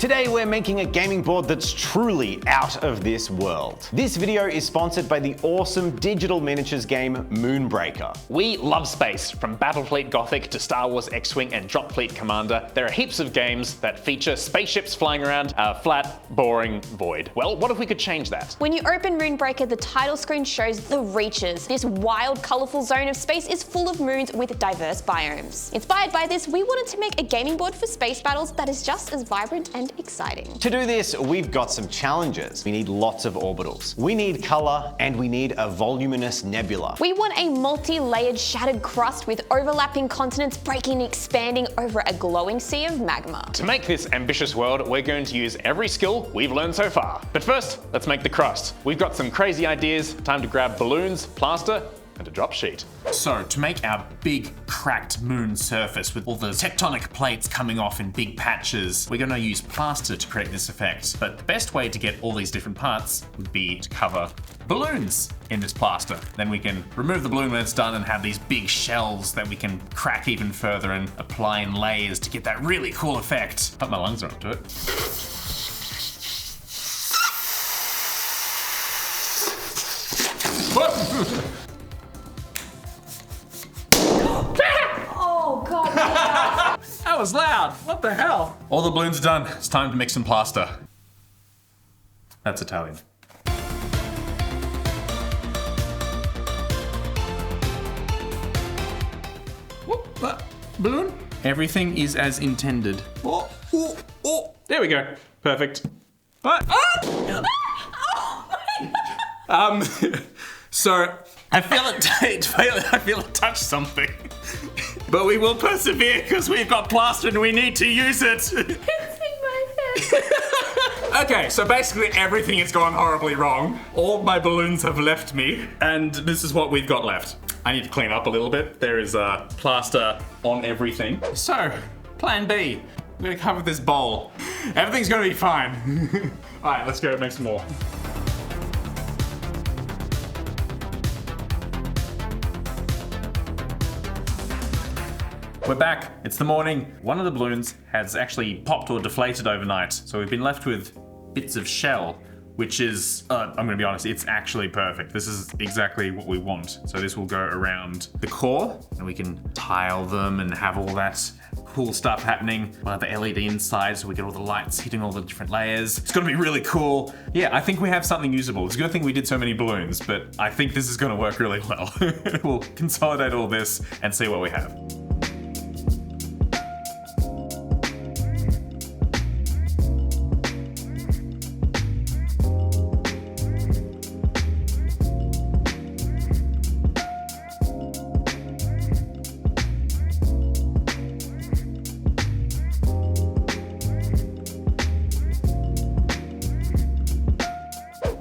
Today we're making a gaming board that's truly out of this world. This video is sponsored by the awesome digital miniatures game Moonbreaker. We love space, from Battlefleet Gothic to Star Wars X-Wing and Dropfleet Commander. There are heaps of games that feature spaceships flying around a flat, boring void. Well, what if we could change that? When you open Moonbreaker, the title screen shows the reaches. This wild, colourful zone of space is full of moons with diverse biomes. Inspired by this, we wanted to make a gaming board for space battles that is just as vibrant and exciting. To do this, we've got some challenges. We need lots of orbitals. We need colour, and we need a voluminous nebula. We want a multi-layered shattered crust with overlapping continents breaking and expanding over a glowing sea of magma. To make this ambitious world, we're going to use every skill we've learned so far. But first, let's make the crust. We've got some crazy ideas. Time to grab balloons, plaster, and a drop sheet. So, to make our big cracked moon surface with all the tectonic plates coming off in big patches, we're going to use plaster to create this effect. But the best way to get all these different parts would be to cover balloons in this plaster. Then we can remove the balloon when it's done and have these big shells that we can crack even further and apply in layers to get that really cool effect. Hope my lungs are up to it. Oh god, That was loud. What the hell? All the balloons are done. It's time to mix some plaster. That's Italian. Whoop, balloon? Everything is as intended. Oh. There we go. Perfect. What? So I feel it touched something. But we will persevere because we've got plaster and we need to use it. it's in my head. Okay, so basically everything has gone horribly wrong. All my balloons have left me, and this is what we've got left. I need to clean up a little bit. There is plaster on everything. So, plan B. I'm gonna cover this bowl. Everything's gonna be fine. All right, let's go make some more. We're back, it's the morning. One of the balloons has actually popped or deflated overnight, so we've been left with bits of shell, which is, I'm gonna be honest, it's actually perfect. This is exactly what we want. So this will go around the core, and we can tile them and have all that cool stuff happening. We'll have the LED inside, so we get all the lights hitting all the different layers. It's gonna be really cool. Yeah, I think we have something usable. It's a good thing we did so many balloons, but I think this is gonna work really well. We'll consolidate all this and see what we have.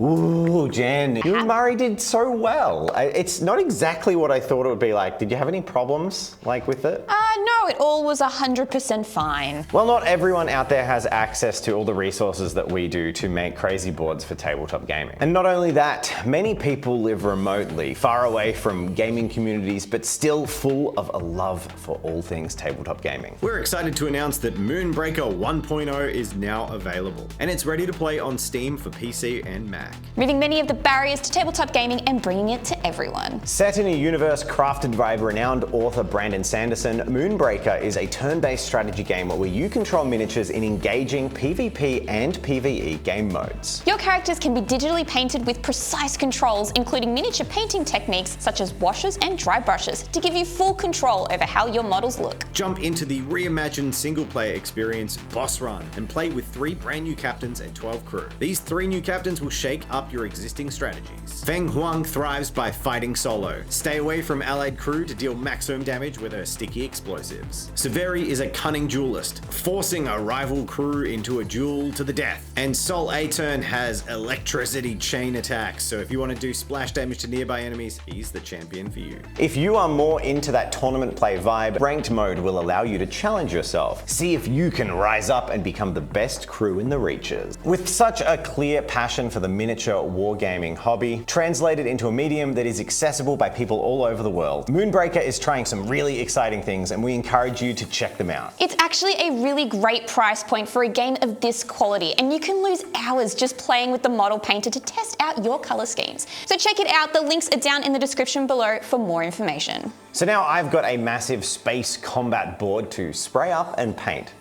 Ooh, Jen, you and Murray did so well. It's not exactly what I thought it would be like. Did you have any problems with it? No, it all was 100% fine. Well, not everyone out there has access to all the resources that we do to make crazy boards for tabletop gaming. And not only that, many people live remotely, far away from gaming communities, but still full of a love for all things tabletop gaming. We're excited to announce that Moonbreaker 1.0 is now available, and it's ready to play on Steam for PC and Mac. Removing many of the barriers to tabletop gaming and bringing it to everyone. Set in a universe crafted by renowned author Brandon Sanderson, Moonbreaker is a turn-based strategy game where you control miniatures in engaging PvP and PvE game modes. Your characters can be digitally painted with precise controls, including miniature painting techniques such as washes and dry brushes to give you full control over how your models look. Jump into the reimagined single-player experience Boss Run and play with 3 brand new captains and 12 crew. These 3 new captains will shake up your existing strategies. Feng Huang thrives by fighting solo. Stay away from allied crew to deal maximum damage with her sticky explosives. Severi is a cunning duelist, forcing a rival crew into a duel to the death. And Sol Aturn has electricity chain attacks, so if you want to do splash damage to nearby enemies, he's the champion for you. If you are more into that tournament play vibe, ranked mode will allow you to challenge yourself. See if you can rise up and become the best crew in the reaches. With such a clear passion for the miniature miniature wargaming hobby, translated into a medium that is accessible by people all over the world. Moonbreaker is trying some really exciting things, and we encourage you to check them out. It's actually a really great price point for a game of this quality, and you can lose hours just playing with the model painter to test out your color schemes. So check it out, the links are down in the description below for more information. So now I've got a massive space combat board to spray up and paint.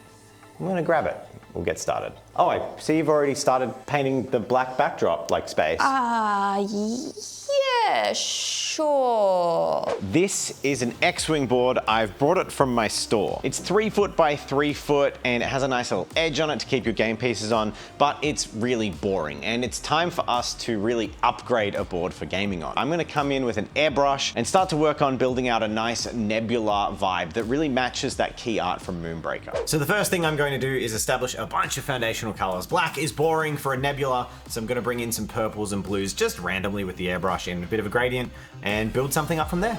I'm gonna grab it. We'll get started. Oh, I see you've already started painting the black backdrop like space. Yeah, sure. This is an X-Wing board. I've brought it from my store. It's 3 foot by 3 foot and it has a nice little edge on it to keep your game pieces on, but it's really boring and it's time for us to really upgrade a board for gaming on. I'm gonna come in with an airbrush and start to work on building out a nice nebula vibe that really matches that key art from Moonbreaker. So the first thing I'm going to do is establish a bunch of foundational colors. Black is boring for a nebula, so I'm gonna bring in some purples and blues just randomly with the airbrush in a bit of a gradient and build something up from there.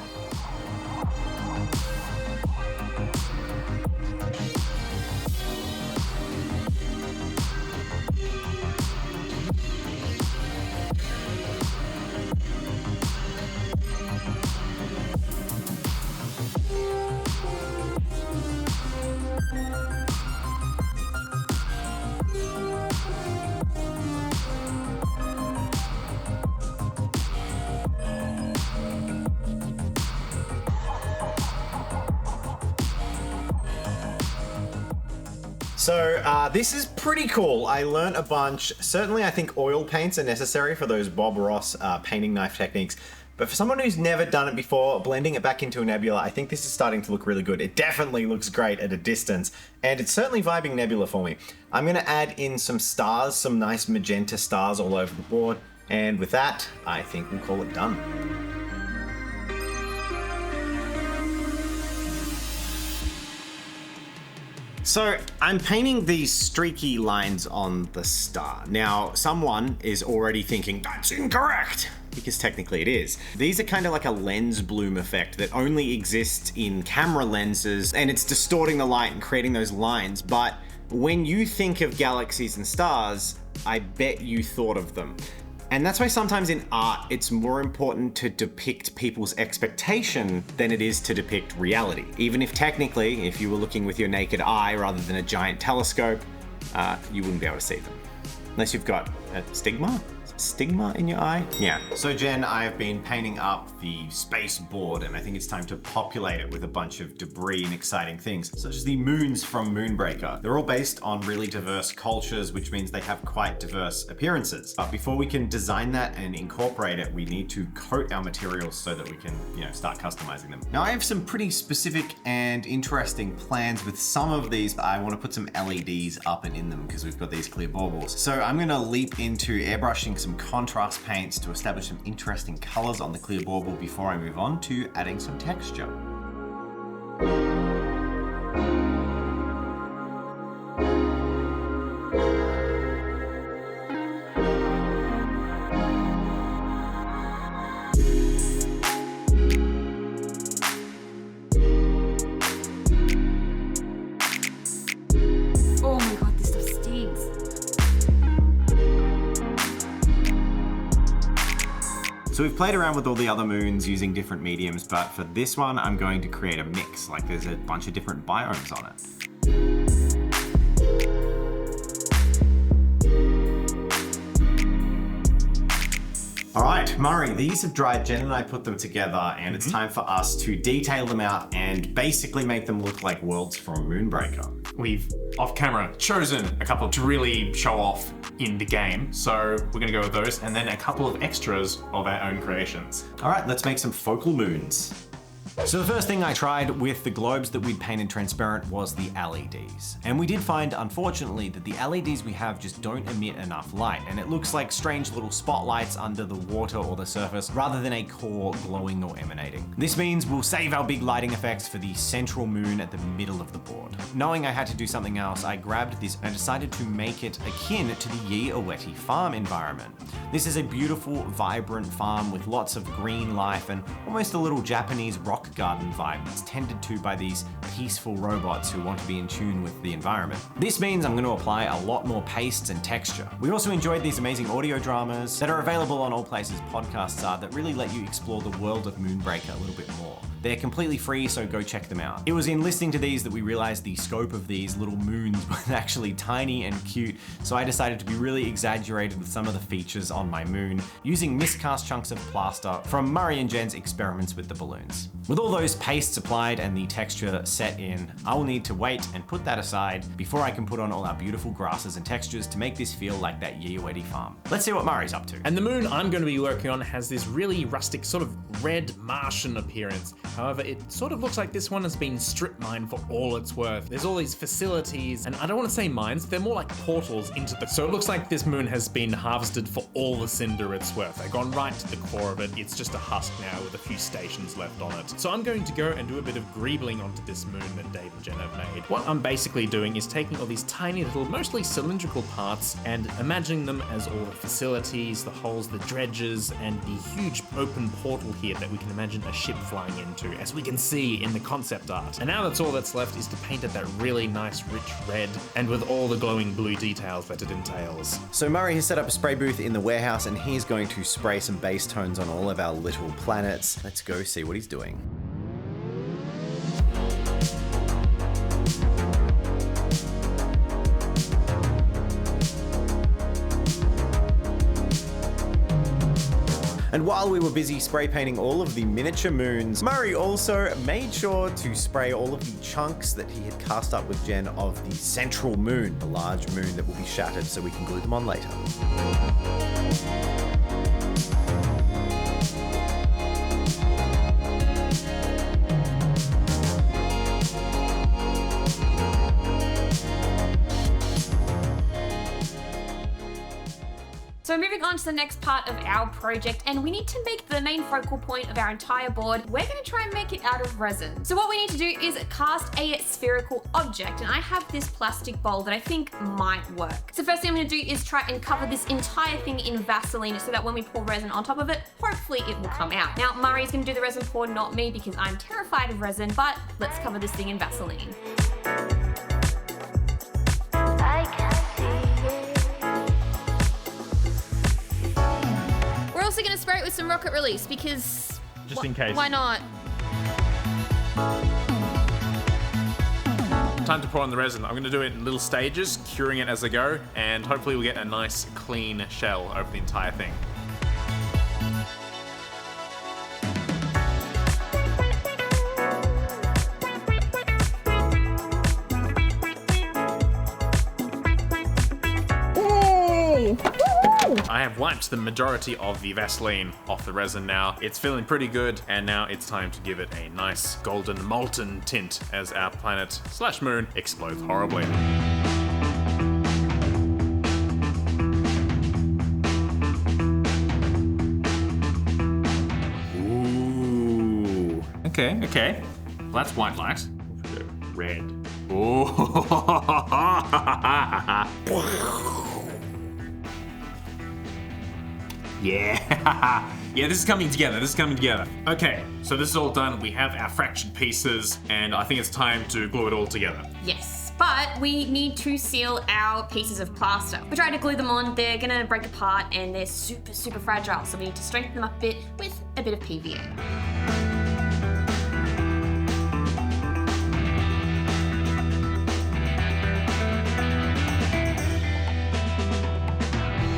So this is pretty cool. I learned a bunch. Certainly I think oil paints are necessary for those Bob Ross painting knife techniques. But for someone who's never done it before, blending it back into a nebula, I think this is starting to look really good. It definitely looks great at a distance, and it's certainly vibing nebula for me. I'm gonna add in some stars, some nice magenta stars all over the board, and with that, I think we'll call it done. So I'm painting these streaky lines on the star. Now, someone is already thinking, that's incorrect, because technically it is. These are kind of like a lens bloom effect that only exists in camera lenses, and it's distorting the light and creating those lines. But when you think of galaxies and stars, I bet you thought of them. And that's why sometimes in art, it's more important to depict people's expectation than it is to depict reality. Even if technically, if you were looking with your naked eye rather than a giant telescope, you wouldn't be able to see them. Unless you've got a stigma in your eye? Yeah. So Jen, I've been painting up the space board and I think it's time to populate it with a bunch of debris and exciting things, such as the moons from Moonbreaker. They're all based on really diverse cultures, which means they have quite diverse appearances. But before we can design that and incorporate it, we need to coat our materials so that we can, start customizing them. Now I have some pretty specific and interesting plans with some of these, but I want to put some LEDs up and in them because we've got these clear baubles. So I'm gonna leap into airbrushing some contrast paints to establish some interesting colors on the clear bauble before I move on to adding some texture. So we've played around with all the other moons using different mediums, but for this one, I'm going to create a mix. Like there's a bunch of different biomes on it. All right, Murray, these have dried. Jen and I put them together and it's time for us to detail them out and basically make them look like worlds from Moonbreaker. We've, off camera, chosen a couple to really show off in the game. So we're gonna go with those and then a couple of extras of our own creations. All right, let's make some focal moons. So the first thing I tried with the globes that we'd painted transparent was the LEDs. And we did find, unfortunately, that the LEDs we have just don't emit enough light, and it looks like strange little spotlights under the water or the surface rather than a core glowing or emanating. This means we'll save our big lighting effects for the central moon at the middle of the board. Knowing I had to do something else, I grabbed this and decided to make it akin to the Yi Aweti farm environment. This is a beautiful, vibrant farm with lots of green life and almost a little Japanese rock rock garden vibe that's tended to by these peaceful robots who want to be in tune with the environment. This means I'm going to apply a lot more pastes and texture. We also enjoyed these amazing audio dramas that are available on all places podcasts are that really let you explore the world of Moonbreaker a little bit more. They're completely free, so go check them out. It was in listening to these that we realized the scope of these little moons was actually tiny and cute, so I decided to be really exaggerated with some of the features on my moon, using miscast chunks of plaster from Murray and Jen's experiments with the balloons. With all those pastes applied and the texture set in, I will need to wait and put that aside before I can put on all our beautiful grasses and textures to make this feel like that Yiiwedi farm. Let's see what Murray's up to. And the moon I'm going to be working on has this really rustic sort of red Martian appearance. However, it sort of looks like this one has been strip mined for all it's worth. There's all these facilities, and I don't want to say mines, they're more like portals into the... So it looks like this moon has been harvested for all the cinder it's worth. They've gone right to the core of it. It's just a husk now with a few stations left on it. So I'm going to go and do a bit of greebling onto this moon that Dave and Jen have made. What I'm basically doing is taking all these tiny little, mostly cylindrical parts and imagining them as all the facilities, the holes, the dredges, and the huge open portal here that we can imagine a ship flying into, as we can see in the concept art. And now that's all that's left is to paint it that really nice rich red, and with all the glowing blue details that it entails. So Murray has set up a spray booth in the warehouse and he's going to spray some base tones on all of our little planets. Let's go see what he's doing. And while we were busy spray painting all of the miniature moons, Murray also made sure to spray all of the chunks that he had cast up with Jen of the central moon, the large moon that will be shattered so we can glue them on later. So moving on to the next part of our project, and we need to make the main focal point of our entire board. We're going to try and make it out of resin. So what we need to do is cast a spherical object, and I have this plastic bowl that I think might work. So first thing I'm going to do is try and cover this entire thing in Vaseline so that when we pour resin on top of it, hopefully it will come out. Now Murray's going to do the resin pour, not me, because I'm terrified of resin, but let's cover this thing in Vaseline. We're also going to spray it with some rocket release because... Just in case. Why not? Time to pour on the resin. I'm going to do it in little stages, curing it as I go, and hopefully we'll get a nice clean shell over the entire thing. I have wiped the majority of the Vaseline off the resin now. It's feeling pretty good, and now it's time to give it a nice golden molten tint as our planet / moon explodes horribly. Ooh. Okay. Well, that's white light. Red. Ooh. Yeah, this is coming together, Okay, so this is all done. We have our fractured pieces, and I think it's time to glue it all together. Yes, but we need to seal our pieces of plaster. We try to glue them on, they're gonna break apart, and they're super, super fragile, so we need to strengthen them up a bit with a bit of PVA.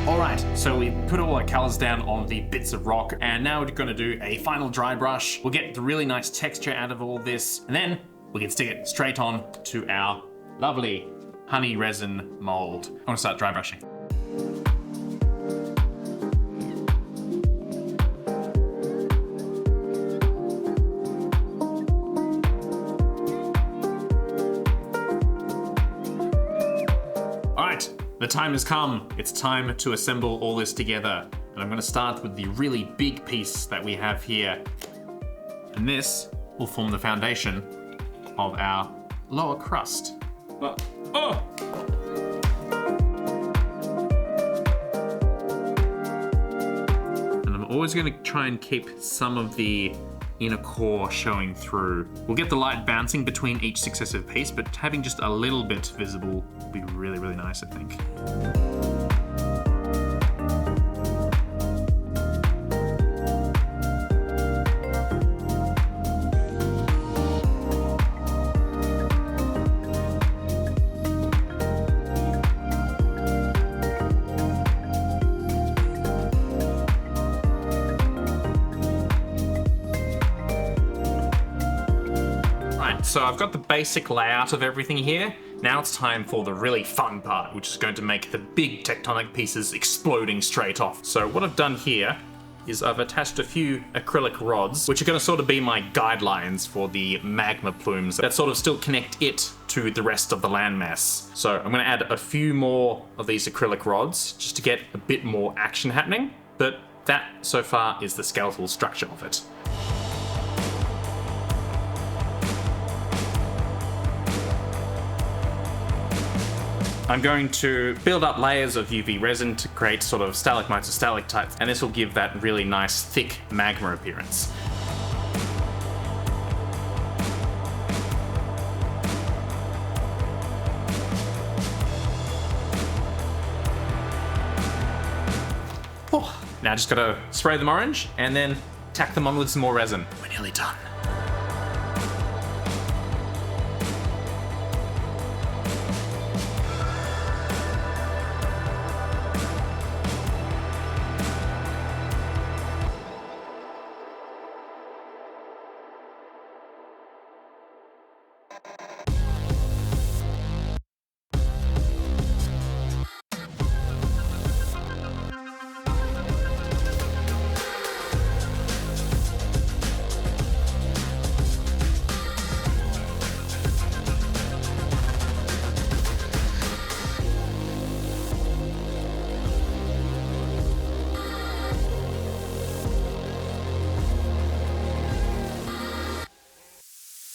Alright, so we put all our colours down on the bits of rock, and now we're gonna do a final dry brush. We'll get the really nice texture out of all this, and then we can stick it straight on to our lovely honey resin mold. I wanna start dry brushing. The time has come. It's time to assemble all this together. And I'm gonna start with the really big piece that we have here. And this will form the foundation of our lower crust. Oh! And I'm always gonna try and keep some of the inner core showing through. We'll get the light bouncing between each successive piece, but having just a little bit visible will be really, really nice, I think. So I've got the basic layout of everything here. Now it's time for the really fun part, which is going to make the big tectonic pieces exploding straight off. So what I've done here is I've attached a few acrylic rods, which are going to sort of be my guidelines for the magma plumes that sort of still connect it to the rest of the landmass. So I'm going to add a few more of these acrylic rods just to get a bit more action happening, but that so far is the skeletal structure of it. I'm going to build up layers of UV resin to create sort of stalagmites or stalactites, and this will give that really nice thick magma appearance. Now just gotta spray them orange and then tack them on with some more resin. We're nearly done.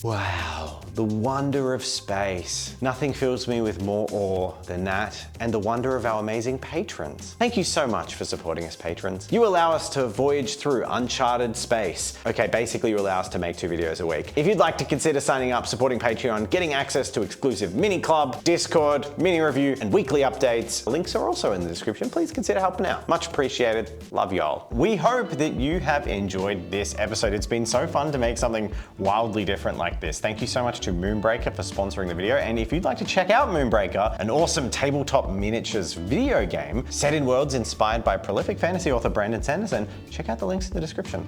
Wow, the wonder of space. Nothing fills me with more awe than that, and the wonder of our amazing patrons. Thank you so much for supporting us, patrons. You allow us to voyage through uncharted space. Okay, basically you allow us to make 2 videos a week. If you'd like to consider signing up, supporting Patreon, getting access to exclusive mini club, Discord, mini review, and weekly updates, links are also in the description. Please consider helping out. Much appreciated. Love y'all. We hope that you have enjoyed this episode. It's been so fun to make something wildly different like this. Thank you so much to Moonbreaker for sponsoring the video. And if you'd like to check out Moonbreaker, an awesome tabletop miniatures video game set in worlds inspired by prolific fantasy author Brandon Sanderson, check out the links in the description.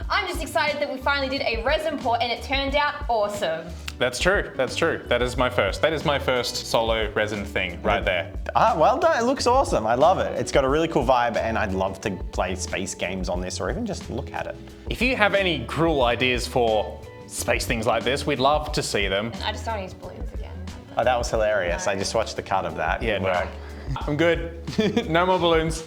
I'm just excited that we finally did a resin pour and it turned out awesome. That's true, that's true. That is my first solo resin thing right there. Well done, it looks awesome. I love it. It's got a really cool vibe and I'd love to play space games on this or even just look at it. If you have any cruel ideas for space things like this, we'd love to see them. I just don't want to use balloons again. Oh, that was hilarious. I just watched the cut of that. Yeah, no. I'm good. No more balloons.